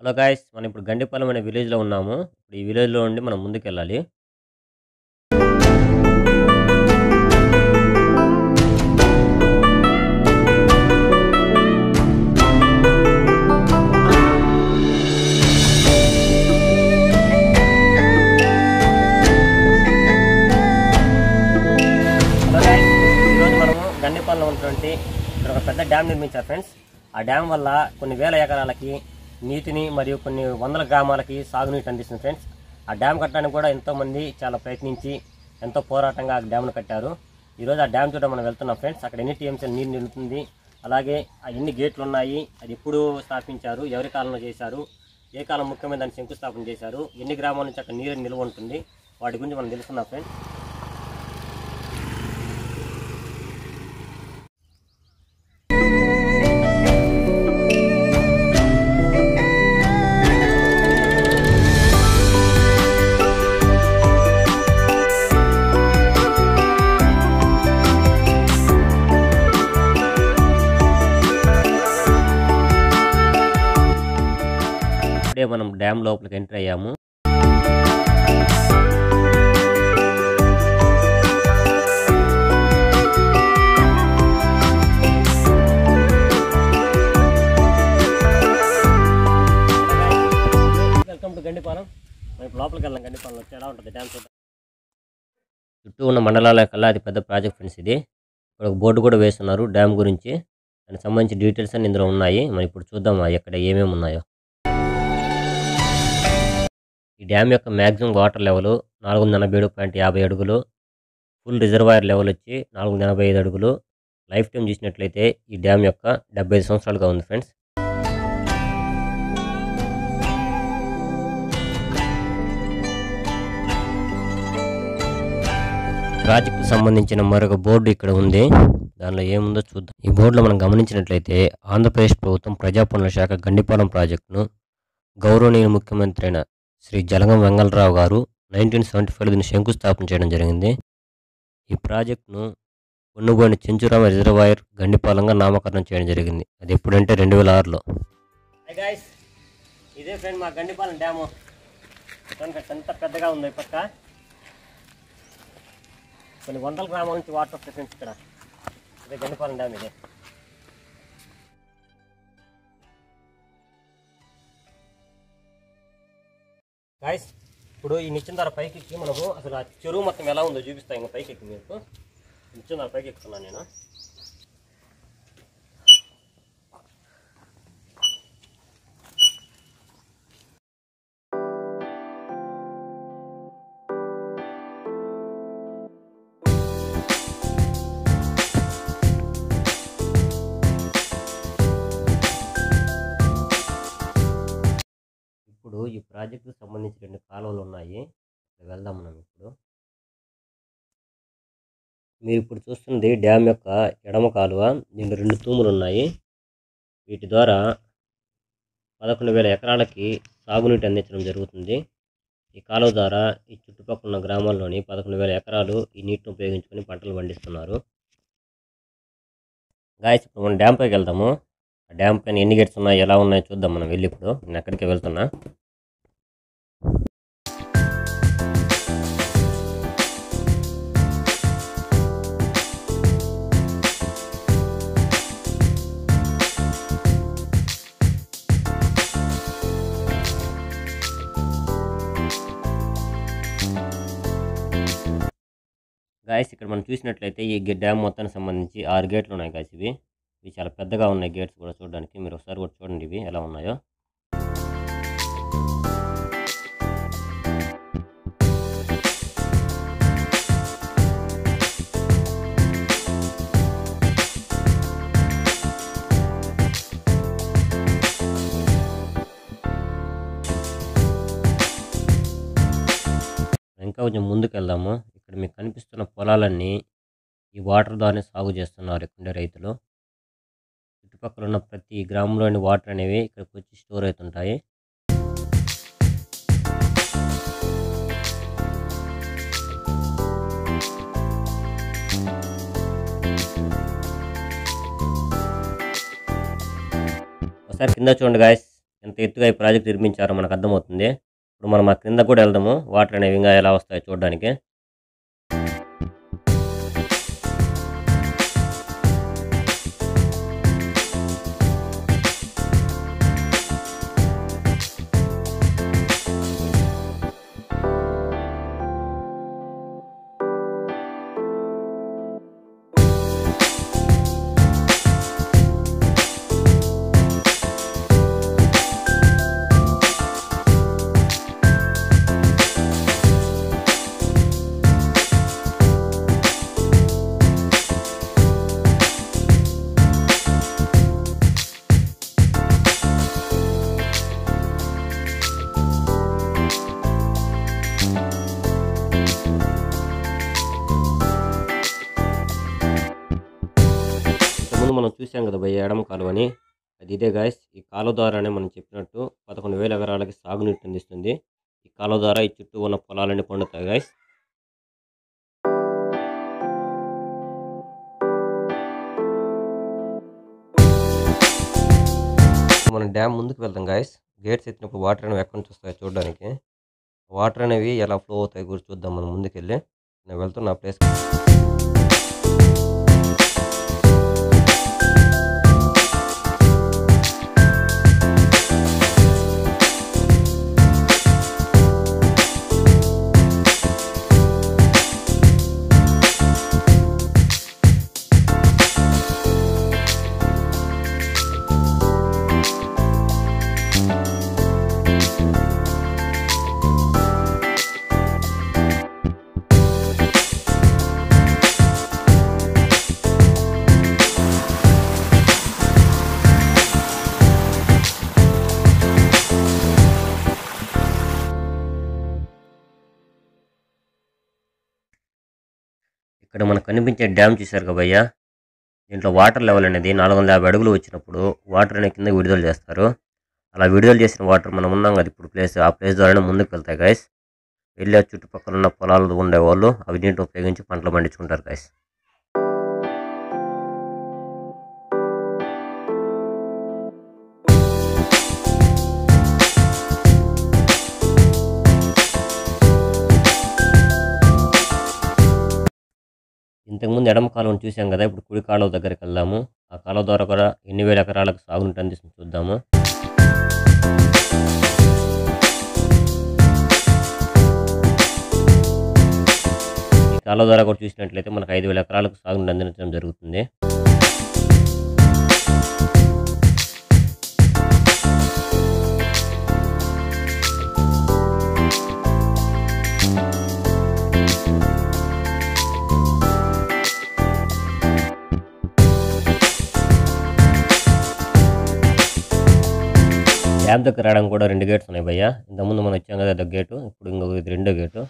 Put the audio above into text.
Hello guys, మనం ఇప్పుడు గండిపాలెం అనే విలేజ్‌లో ఉన్నాము. ఇప్పుడు ఈ విలేజ్‌లో నుండి మనం ముందుకెళ్ళాలి. హలో గాయ్స్, ఈరోజు మనము గండిపాలెంలో ఉన్నటువంటి ఇక్కడ ఒక పెద్ద డ్యామ్ నిర్మించారు ఫ్రెండ్స్. ఆ డ్యామ్ వల్ల కొన్ని వేల ఎకరాలకి నీటిని మరియు కొన్ని వందల గ్రామాలకి సాగునీటి అందిస్తుంది ఫ్రెండ్స్. ఆ డ్యామ్ కట్టడానికి కూడా ఎంతోమంది చాలా ప్రయత్నించి ఎంతో పోరాటంగా ఆ డ్యామ్ను కట్టారు. ఈరోజు ఆ డ్యామ్ చూడ మనం వెళ్తున్నాం ఫ్రెండ్స్. అక్కడ ఎన్ని టీఎంసీలు నీరు నిలుతుంది, అలాగే ఎన్ని గేట్లు ఉన్నాయి, అది ఎప్పుడు స్థాపించారు, ఎవరి కాలంలో చేశారు, ఏ కాలం ముఖ్యమైన దాన్ని శంకుస్థాపన చేశారు, ఎన్ని గ్రామాల నుంచి అక్కడ నీరు నిల్వ ఉంటుంది, వాటి గురించి మనం తెలుసుకుందాం ఫ్రెండ్స్. ఇప్పుడే మనం డ్యామ్ లోపలికి ఎంటర్ అయ్యాము. Welcome to Gandipalem. మనం ఇప్పుడు లోపలికి వెళ్ళాం. గండిపాలెం వచ్చి ఎలా ఉంటుంది డ్యామ్ చూద్దాం. చుట్టూ ఉన్న మండలాల కల్లా అది పెద్ద ప్రాజెక్ట్ ఫ్రెండ్స్. ఇది ఇక్కడ ఒక బోర్డు కూడా వేస్తున్నారు డ్యామ్ గురించి. దానికి సంబంధించి డీటెయిల్స్ అన్ని ఇందులో ఉన్నాయి. మనం ఇప్పుడు చూద్దాం ఎక్కడ ఏమేమి ఉన్నాయో. ఈ డ్యామ్ యొక్క మ్యాక్సిమం వాటర్ లెవెల్ 487.50 అడుగులు, ఫుల్ రిజర్వాయర్ లెవెల్ వచ్చి 485 అడుగులు. లైఫ్ టైం చూసినట్లయితే ఈ డ్యామ్ యొక్క 75 సంవత్సరాలుగా ఉంది ఫ్రెండ్స్. ప్రాజెక్టు సంబంధించిన మరొక బోర్డు ఇక్కడ ఉంది. దానిలో ఏముందో చూద్దాం. ఈ బోర్డులో మనం గమనించినట్లయితే ఆంధ్రప్రదేశ్ ప్రభుత్వం ప్రజాపనుల శాఖ గండిపాలెం ప్రాజెక్టును గౌరవనీయ ముఖ్యమంత్రి అయిన శ్రీ జలగం వెంగళరావు గారు 1975 దీన్ని శంకుస్థాపన చేయడం జరిగింది. ఈ ప్రాజెక్టును పొన్నుగోని చెంచురామ రిజర్వాయర్ గండిపాలెంగా నామకరణం చేయడం జరిగింది. అది ఎప్పుడంటే 2006లో. ఇదే ఫ్రెండ్ మా గండిపాలెం డ్యాము. ఎంత పెద్దగా ఉందో ఈ పక్క. కొన్ని వందల గ్రామాల నుంచి వాటర్ వస్తాయి ఫ్రెండ్స్ ఇక్కడ. ఇదే గండిపాలెం డ్యామ్. ఇదే గాయస్, ఇప్పుడు ఈ నిచ్చెన ధర పైకి ఎక్కి మనకు అసలు ఆ చెరువు మొత్తం ఎలా ఉందో చూపిస్తాను. ఇంకా పైకి ఎక్కి మీకు నిచ్చెన ధర పైకి ఎక్కుతున్నాను నేను. ఇప్పుడు ఈ ప్రాజెక్టుకు సంబంధించి 2 కాలువలు ఉన్నాయి. వెళ్దాం మనం ఇప్పుడు. మీరు ఇప్పుడు చూస్తుంది డ్యామ్ యొక్క ఎడమ కాలువ. దీంట్లో 2 తూములు ఉన్నాయి. వీటి ద్వారా 11,000 ఎకరాలకి సాగునీటి అందించడం జరుగుతుంది. ఈ కాలువ ద్వారా ఈ చుట్టుపక్కల ఉన్న గ్రామాల్లోని 11,000 ఎకరాలు ఈ నీటిని ఉపయోగించుకొని పంటలు పండిస్తున్నారు. గాయస్, ఇప్పుడు మనం డ్యామ్ పైకి వెళ్దాము. ఆ డ్యామ్ పైన ఎన్ని గేట్స్ ఉన్నాయి, ఎలా ఉన్నాయో చూద్దాం మనం వెళ్ళి. ఇప్పుడు నేను ఎక్కడికి వెళ్తున్నా. గాయస్, ఇక్కడ మనం చూసినట్లయితే ఈ డ్యామ్ మొత్తానికి సంబంధించి 6 గేట్లు ఉన్నాయి గాయస్. ఇవి చాలా పెద్దగా ఉన్నాయి గేట్స్ కూడా చూడడానికి. మీరు ఒకసారి కూడా చూడండి ఇవి ఎలా ఉన్నాయో. ఇంకా కొంచెం ముందుకు వెళ్దాము. ఇక్కడ మీకు కనిపిస్తున్న పొలాలన్నీ ఈ వాటర్ ద్వారానే సాగు చేస్తున్నారు ఇక్కడ రైతులు. చుట్టుపక్కల ఉన్న ప్రతి గ్రామంలోని వాటర్ అనేవి ఇక్కడికి వచ్చి స్టోర్ అవుతుంటాయి. ఒకసారి కింద చూడండి గాయస్, ఎంత ఎత్తుగా ఈ ప్రాజెక్ట్ నిర్మించారో మనకు అర్థమవుతుంది. ఇప్పుడు మనం ఆ కింద కూడా వెళ్దాము. వాటర్ అనేవి ఇంకా ఎలా వస్తాయో చూడడానికి. ముందు మనం చూసాం కదా భయ్య ఎడమ కాలువ అని. అది ఇదే గాయస్. ఈ కాలువ ద్వారానే మనం చెప్పినట్టు 11,000 ఎకరాలకి సాగునీటిని అందిస్తుంది. ఈ కాలువ ద్వారా ఈ చుట్టూ ఉన్న పొలాలన్నీ పండుతాయి గాయస్. మనం డ్యామ్ ముందుకు వెళ్తాం గాయస్. గేట్స్ ఎత్తినప్పుడు వాటర్ అనేవి ఎక్కడి నుంచి వస్తాయో చూడడానికి. వాటర్ అనేవి ఎలా ఫ్లో అవుతాయి కూడా చూద్దాం మనం ముందుకెళ్ళి. నేను వెళ్తున్నా ప్లేస్. ఇక్కడ మనకు కనిపించే డ్యామ్ చూశారు కదా భయ్య. దీంట్లో వాటర్ లెవెల్ అనేది 450 అడుగులు వచ్చినప్పుడు వాటర్ అనేది కింద విడుదల చేస్తారు. అలా విడుదల చేసిన వాటర్ మనం ఉన్నాం కదా ఇప్పుడు ప్లేస్, ఆ ప్లేస్ ద్వారానే ముందుకు వెళ్తాయి గాయస్. వెళ్ళి ఆ చుట్టుపక్కల ఉన్న పొలాలు ఉండేవాళ్ళు అవి నీటిని ఉపయోగించి పంటలు పండించుకుంటారు గాయస్. ఇంతకుముందు ఎడమ కాలువను చూసాం కదా, ఇప్పుడు కుడి కాలువ దగ్గరికి వెళ్దాము. ఆ కాలువ ద్వారా కూడా ఎన్ని వేల ఎకరాలకు సాగునీటి అందిస్తుంది చూద్దాము. ఈ కాలువ ద్వారా కూడా చూసినట్లయితే మనకు 5,000 ఎకరాలకు సాగునీటి అందించడం జరుగుతుంది. డ్యామ్ దగ్గర రావడానికి కూడా 2 గేట్స్ ఉన్నాయి భయ్య. ఇంతకుముందు మనం వచ్చాం కదా అదొక గేటు, ఇప్పుడు ఇంకొక ఇది రెండో గేటు.